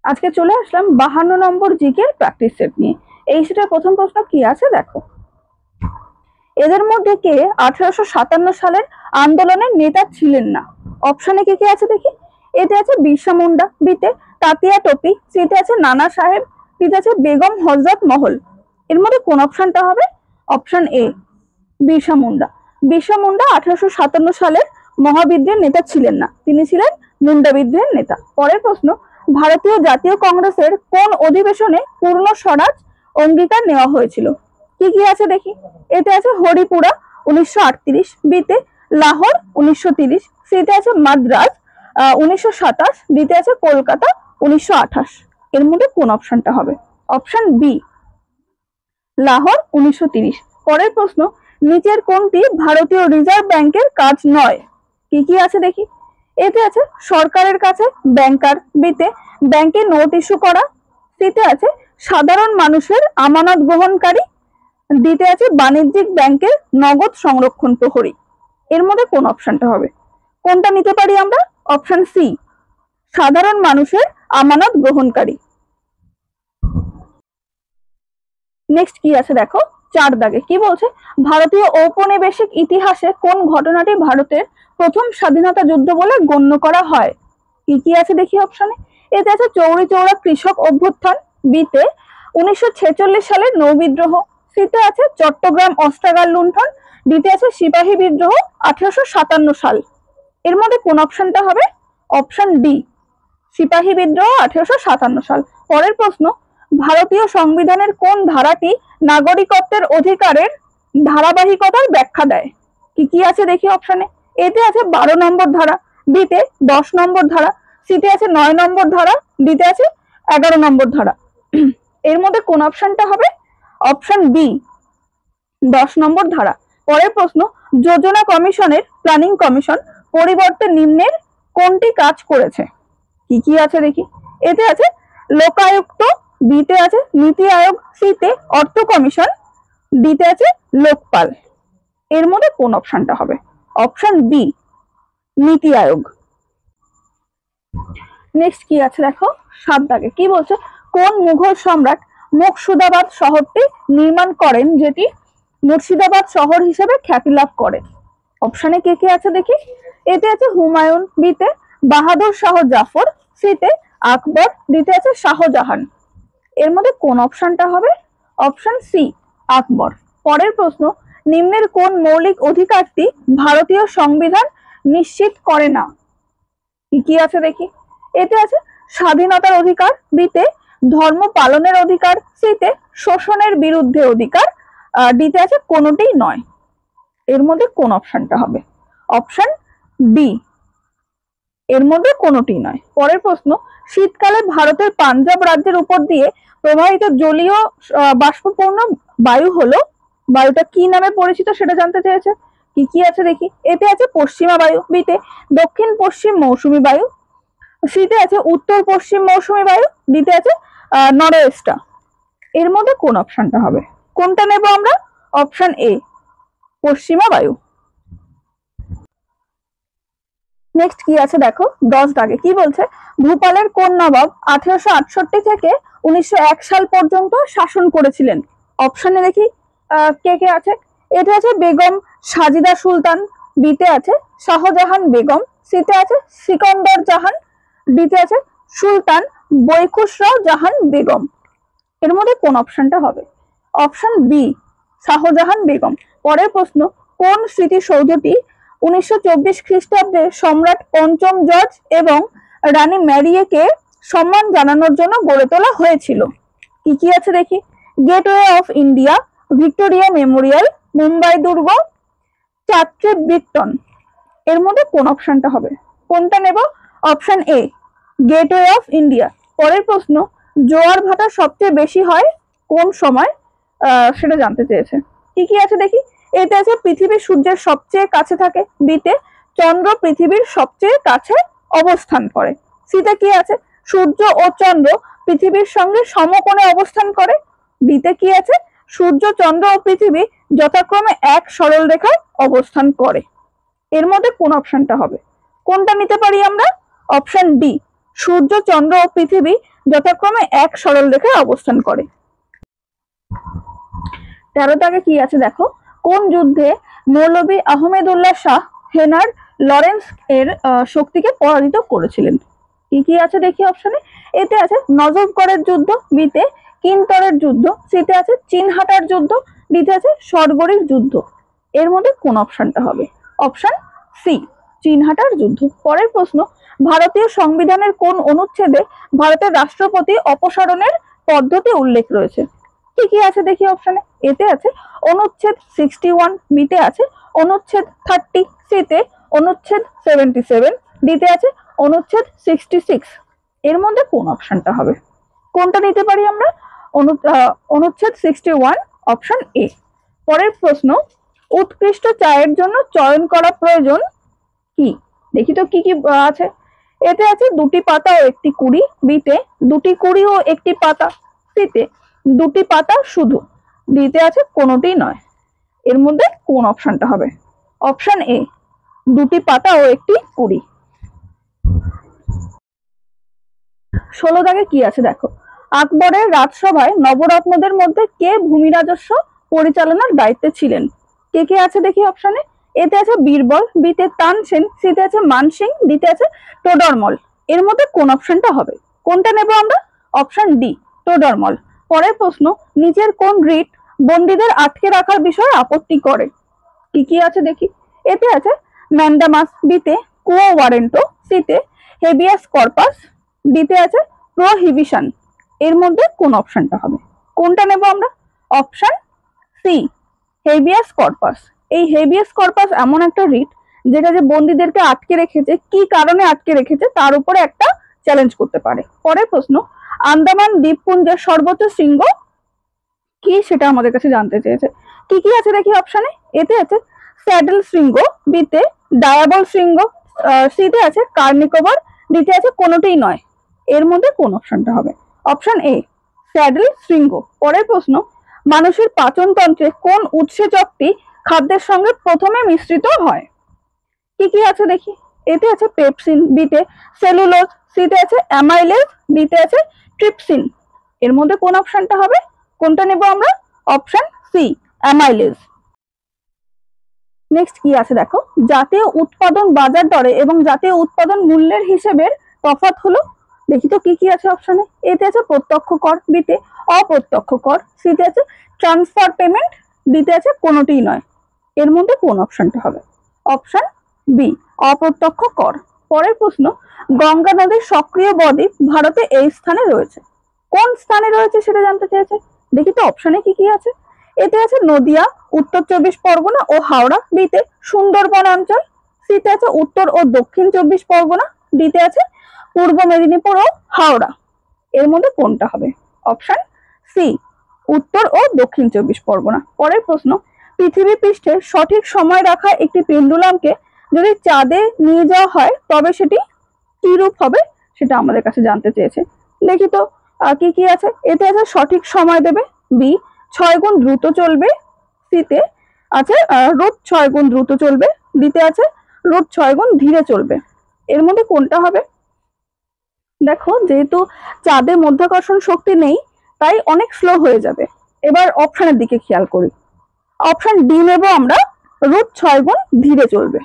আজকে চলে আসলাম 52 নম্বর GK practice set নিয়ে। এই সেটের প্রথম প্রশ্ন কি আছে দেখো। এদের মধ্যে কে 1857 সালের আন্দোলনের নেতা ছিলেন না? অপশনে কে কে আছে দেখি। এতে আছে বিরসা মুন্ডা, বিতে তাতিয়া টোপি, সিতে আছে নানা সাহেব, ডিতে আছে বেগম হজরত মহল। এর মধ্যে কোন অপশনটা হবে? Option A Birsa Munda. বিরসা মুন্ডা 1857 সালের মহাবিদ্রোহের নেতা ছিলেন না, তিনি ছিলেন মুন্ডা বিদ্রোহের নেতা। পরের প্রশ্ন, ভারতীয় জাতীয় কংগ্রেসের কোন অধিবেশনে পূর্ণ স্বরাজ অঙ্গীকার নেওয়া হয়েছিল? কি কি আছে দেখি। এতে আছে হরিপুরা 1938, বিতে লাহোর 1930, সিতে আছে মাদ্রাজ 1927, ডিতে আছে কলকাতা 1928। এর মধ্যে কোন অপশনটা হবে? Option B Lahore 1930। পরের প্রশ্ন, নিচের কোনটি ভারতীয় রিজার্ভ ব্যাংকের কাজ নয়? কি কি আছে দেখি। এতে আছে সরকারের কাছে ব্যাংকার, বিতে ব্যাংকে নোট ইস্যু করা, সিতে আছে সাধারণ মানুষের আমানত গ্রহণকারী, ডিতে আছে বাণিজ্যিক ব্যাংকের নগদ সংরক্ষণ প্রহরী। এর মধ্যে কোন অপশনটা হবে? কোনটা নিতে পারি আমরা? অপশন সি সাধারণ মানুষের আমানত গ্রহণকারী। নেক্সট কি আছে দেখো, 4 দাগে কি বলছে, ভারতীয় ঔপনিবেশিক ইতিহাসে কোন ঘটনাটি ভারতের প্রথম স্বাধীনতা যুদ্ধ বলে গণ্য করা হয়? কি কি আছে দেখি অপশনে। এতে আছে চৌরি চৌরা কৃষক অভ্যুত্থান, বিতে 1946 সালের নৌ বিদ্রোহ, সিতে আছে চট্টগ্রাম অস্ত্রাগার লুণ্ঠন, ডিতে আছে সিপাহী বিদ্রোহ 1857 সাল। এর মধ্যে কোন অপশনটা হবে? অপশন ডি সিপাহী বিদ্রোহ 1857 সাল। পরের প্রশ্ন, ভারতীয় সংবিধানের কোন ধারাটি নাগরিকত্বের অধিকারের ধারাবাহিকতার ব্যাখ্যা দেয়? কি কি আছে দেখি অপশনে। এতে আছে 12 নম্বর ধারা, বিতে 10 নম্বর ধারা, সিতে আছে 9 নম্বর ধারা, ডিতে আছে 11 নম্বর ধারা। এর মধ্যে কোন অপশনটা হবে? অপশন বি 10 নম্বর ধারা। পরের প্রশ্ন, যোজনা কমিশনের প্ল্যানিং কমিশন পরিবর্তে নিম্নের কোনটি কাজ করেছে? কি কি আছে দেখি। এতে আছে লোকায়ুক্ত, বিতে আছে নীতি আয়োগ, সিতে অর্থ কমিশন, ডিতে আছে লোকপাল। এর মধ্যে কোন অপশনটা হবে? অপশন বি নীতি আয়োগ। নেক্সট কি আছে দেখো, 7 দাগে কি বলছে, কোন মুঘল সম্রাট মুর্শিদাবাদ শহরটি নির্মাণ করেন যেটি মুর্শিদাবাদ শহর হিসেবে খ্যাতি লাভ করে? অপশনে কে কে আছে দেখি। এতে আছে হুমায়ুন, বিতে বাহাদুর শাহ জাফর, সিতে আকবর, ডিতে আছে শাহজাহান। এর মধ্যে কোন অপশনটা হবে? অপশন সি আকবর। পরের প্রশ্ন, নিম্নের কোন মৌলিক অধিকারটি ভারতীয় সংবিধান নিশ্চিত করে না? কি আছে দেখি। এতে আছে স্বাধীনতার অধিকার, বিতে ধর্ম পালনের অধিকার, সিতে শোষণের বিরুদ্ধে অধিকার, ডিতে আছে কোনোটিই নয়। এর মধ্যে কোন অপশনটা হবে? অপশন ডি এর মধ্যে কোনোটি নয়। পরের প্রশ্ন, শীতকালে ভারতের পাঞ্জাব রাজ্যের উপর দিয়ে প্রবাহিত জলীয় বাষ্পপূর্ণ বায়ু হলো, বায়ুটা কি নামে পরিচিত সেটা জানতে চেয়েছে। কি কি আছে দেখি। এতে আছে পশ্চিমা বায়ু, বিতে দক্ষিণ পশ্চিম মৌসুমী বায়ু, সিতে আছে উত্তর পশ্চিম মৌসুমী বায়ু, ডিতে আছে নরওয়েস্টা। এর মধ্যে কোন অপশনটা হবে? কোনটা নেব আমরা? অপশন এ পশ্চিমা বায়ু। নেক্সট কি আছে দেখো, 10 দাগে কি বলছে, ভূপালের কোন নবাব 1868 থেকে 1901 সাল পর্যন্ত শাসন করেছিলেন? অপশনে দেখি কে কে আছে। এতে আছে বেগম সাজিদা সুলতান, বিতে আছে শাহজাহান বেগম, সিতে আছে সিকন্দর জাহান, ডিতে আছে সুলতান বৈখুসরাও জাহান বেগম। এর মধ্যে কোন অপশনটা হবে? Option B Shahjahan Begum. পরের প্রশ্ন, কোন স্মৃতিসৌধটি 1924 খ্রিস্টাব্দে সম্রাট পঞ্চম জর্জ এবং রানী ম্যারিয়েকে সম্মান জানানোর জন্য গড়ে তোলা হয়েছিল? কি কি আছে দেখি। Gateway of India, Victoria Memorial, Mumbai দুর্গ, চার্চে ব্রিকটন। এর মধ্যে কোন অপশনটা হবে? কোনটা নেব? Option A gateway of India. পরের প্রশ্ন, জোয়ার ভাটা সবচেয়ে বেশি হয় কোন সময় সেটা জানতে চেয়েছে। কি কি আছে দেখি। এতে আছে পৃথিবী সূর্যের সবচেয়ে কাছে থাকে, বিতে চন্দ্র পৃথিবীর সবচেয়ে কাছে অবস্থান করে, সিতে কি আছে সূর্য ও চন্দ্র পৃথিবীর সঙ্গে সমকোণে অবস্থান করে, ডিতে কি আছে সূর্য চন্দ্র ও পৃথিবী যথাক্রমে এক সরল রেখায় অবস্থান করে। এর মধ্যে কোন অপশনটা হবে? কোনটা নিতে পারি আমরা? অপশন ডি সূর্য, চন্দ্র ও পৃথিবী যথাক্রমে এক সরল রেখায় অবস্থান করে। 13 দাগে কি আছে দেখো, কোন যুদ্ধে মৌলভী আহমেদুল্লাহ শাহ হেনার লরেন্স এর শক্তিকে পরাজিত করেছিলেন? কি কি আছে দেখি অপশনে। এতে আছে নজফগড়ের যুদ্ধ, বিতে কিনতরের যুদ্ধ, সিতে আছে চিনহাটার যুদ্ধ, ডিতে আছে সরগড়ির যুদ্ধ। এর মধ্যে কোন অপশনটা হবে? অপশন সি, চিনহাটার যুদ্ধ। পরের প্রশ্ন, ভারতীয় সংবিধানের কোন অনুচ্ছেদে ভারতের রাষ্ট্রপতি অপসারণের পদ্ধতি উল্লেখ রয়েছে? কি কি আছে দেখি অপশনে। এতে আছে অনুচ্ছেদ 61, বিতে আছে অনুচ্ছেদ 30, সিতে অনুচ্ছেদ 77, ডিতে আছে অনুচ্ছেদ 66। এর মধ্যে কোন অপশনটা হবে? কোনটা নিতে পারি আমরা? অনুচ্ছেদ 61, অপশন এ। পরের প্রশ্ন, উৎকৃষ্ট চায়ের জন্য চয়ন করা প্রয়োজন কি? দেখি তো কি কি আছে। এতে আছে 2টি পাতা ও 1টি কুড়ি, বিতে 2টি কুড়ি ও 1টি পাতা, সিতে 2টি পাতা শুধু, ডিতে আছে কোনোটি নয়। এর মধ্যে কোন অপশনটা হবে? অপশন এ, 2টি পাতা ও 1টি কুড়ি। 16 দাগে কি আছে দেখো, আকবরের রাজসভায় নবরত্নদের মধ্যে কে ভূমি রাজস্ব পরিচালনার দায়িত্বে ছিলেন? কে কে আছে দেখি অপশনে। এতে আছে বীরবল, বিতে তানসেন, সিতে আছে মানসিং, ডিতে আছে টোডরমল। এর মধ্যে কোন অপশনটা হবে? কোনটা নেব আমরা? Option D, Todar Mal. পরের প্রশ্ন, নিচের কোন রিট বন্দীদের আটকে রাখার বিষয়ে আপত্তি করে? কি কি আছে দেখি। এতে আছে ম্যান্ডামাস, বিতে কুও ওয়ারেন্টো, সিতে হেবিয়াস কর্পাস, ডিতে আছে প্রোহিবিশন। এর মধ্যে কোন অপশনটা হবে? কোনটা নেব আমরা? Option C, habeas corpus. এই হেবিয়াস কর্পাস এমন একটা রিট যেটা যে বন্দীদেরকে আটকে রেখেছে, কি কারণে আটকে রেখেছে তার উপরে একটা চ্যালেঞ্জ করতে পারে। পরের প্রশ্ন, আন্দামান দ্বীপপুঞ্জের সর্বোচ্চ শৃঙ্গ কি সেটা আমাদের কাছে জানতে চেয়েছে। কি কি আছে দেখি অপশনে। এতে আছে স্যাডেল শৃঙ্গ, বিতে ডায়াবল শৃঙ্গ, সিতে আছে কার্নিকোবার, ডিতে আছে কোনোটিই নয়। এর মধ্যে কোন অপশনটা হবে? অপশন এ, স্যাডেল শৃঙ্গ। পরের প্রশ্ন, মানুষের পাচনতন্ত্রে কোন উৎসেচকটি খাদ্যের সঙ্গে প্রথমে মিশ্রিত হয়? কি কি আছে দেখি। এতে আছে পেপসিন, বিতে সেলুলোজ, সিতে আছে অ্যামাইলেজ, ডিতে আছে ট্রিপসিন। এর মধ্যে কোন অপশনটা হবে? কোনটা নেব আমরা? Option C, amylase. নেক্সট কি আছে দেখো, জাতীয় উৎপাদন বাজার দরে এবং জাতীয় উৎপাদন মূল্যের হিসেবের তফাৎ হলো? দেখি তো কি কি আছে অপশনে। এতে আছে প্রত্যক্ষ কর, বিতে অপ্রত্যক্ষ কর, সিতে আছে ট্রান্সফার পেমেন্ট, ডিতে আছে কোনোটিই নয়। এর মধ্যে কোন অপশনটা হবে? অপশন বি, অপ্রত্যক্ষ কর। পরের প্রশ্ন, গঙ্গা নদীর সক্রিয় বদ্বীপ ভারতে এই স্থানে রয়েছে। কোন স্থানে রয়েছে সেটা জানতে চেয়েছে। দেখি তো অপশনে কি কি আছে। এতে আছে নদিয়া, উত্তর 24 পরগনা ও হাওড়া, বিতে সুন্দরবন অঞ্চল, সিতে আছে উত্তর ও দক্ষিণ 24 পরগনা, ডিতে আছে পূর্ব মেদিনীপুর ও হাওড়া। এর মধ্যে কোনটা হবে? অপশন সি, উত্তর ও দক্ষিণ 24 পরগনা। পরের প্রশ্ন, পৃথিবী পৃষ্ঠে সঠিক সময় রাখা একটি পেন্ডুলামকে যদি চাঁদে নিয়ে যাওয়া হয় তবে সেটি কি রূপ হবে সেটা আমাদের কাছে জানতে চেয়েছে। দেখি তো কি কি আছে। এতে আছে সঠিক সময় দেবে, বি 6 গুণ দ্রুত চলবে, সিতে আছে রুট 6 গুণ দ্রুত চলবে, ডিতে আছে রুট 6 গুণ ধীরে চলবে। এর মধ্যে কোনটা হবে? দেখো, যেহেতু চাঁদে মাধ্যাকর্ষণ শক্তি নেই তাই অনেক স্লো হয়ে যাবে। এবার অপশনের দিকে খেয়াল করি। অপশন ডি নেব আমরা, রুট 6 গুণ ধীরে চলবে।